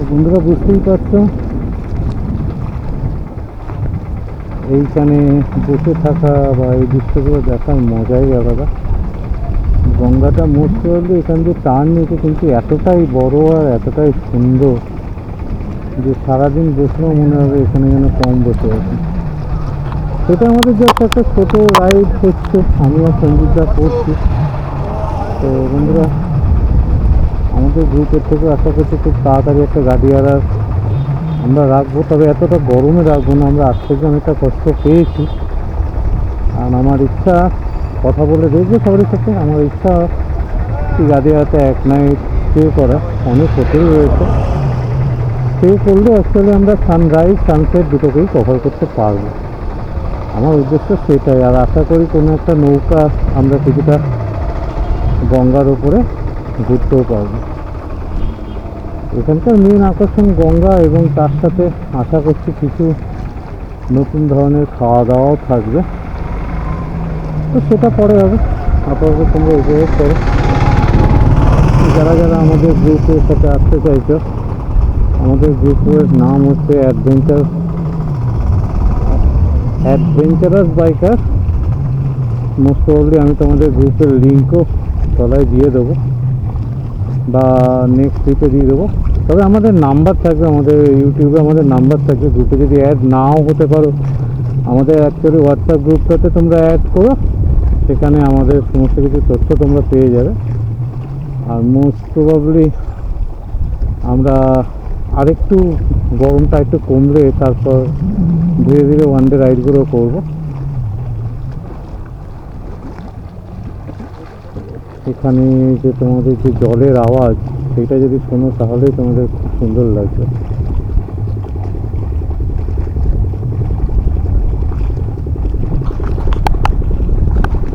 বন্ধুরা বুঝতেই পারছো, এইখানে বসে থাকা বা এই দৃশ্যগুলো দেখার মজাই আলাদা। গঙ্গাটা মোস্ট প্রবাবলি এখান দিয়ে টার্ন নিতে কিন্তু এতটাই বড় আর এতটাই সুন্দর যে সারাদিন বসলেও মনে হবে এখানে যেন কম বসে আছে। সেটা আমাদের জাস্ট একটা ছোটো রাইড হচ্ছে, আমি আর সঞ্জিতদা করছি। তো বন্ধুরা, আমাদের গ্রুপের থেকে আশা করছি খুব তাড়াতাড়ি একটা গাড়ি আর আমরা রাখবো, তবে এতটা গরমে রাখবো না। আমরা আজ থেকে অনেকটা কষ্ট পেয়েছি, আর আমার ইচ্ছা কথা বলে দেখবো সবার সাথে। আমার ইচ্ছা কি গাদিয়াতে এক নাইট স্টে করা, অনেক হোটেল রয়েছে, স্টে করলে অ্যাকচুয়ালি আমরা সানরাইজ সানসেট দুটোকেই কভার করতে পারবো। আমার উদ্দেশ্য সেটাই। আর আশা করি কোনো একটা নৌকা আমরা কিছুটা গঙ্গার উপরে ঘুরতেও পারবো। এখানকার মেন আকর্ষণ গঙ্গা, এবং তার সাথে আশা করছি কিছু নতুন ধরনের খাওয়া দাওয়াও থাকবে। তো সেটা পরে হবে, আপাতত তোমরা উপভোগ করো। যারা যারা আমাদের গ্রুপের সাথে আসতে চাইছো, আমাদের গ্রুপের নাম হচ্ছে অ্যাডভেঞ্চারাস বাইকার। মোস্ট প্রবাবলি আমি তোমাদের গ্রুপের লিঙ্কও তলায় দিয়ে দেবো বা নেক্সট উইকে দিয়ে দেবো। তবে আমাদের নাম্বার থাকবে, আমাদের ইউটিউবে আমাদের নাম্বার থাকবে। গ্রুপে যদি অ্যাড নাও হতে পারো, আমাদের অ্যাকচুয়ালি হোয়াটসঅ্যাপ গ্রুপটাতে তোমরা অ্যাড করো, সেখানে আমাদের সমস্ত কিছু তথ্য তোমরা পেয়ে যাবে। আর মোস্ট প্রবাবলি আমরা আরেকটু গরমটা একটু কমলে তারপর ধীরে ধীরে ওয়ান ডে রাইডগুলো করবো। এখানে যে তোমাদের যে জলের আওয়াজ, সেটা যদি শোনো তাহলেই তোমাদের খুব সুন্দর লাগবে।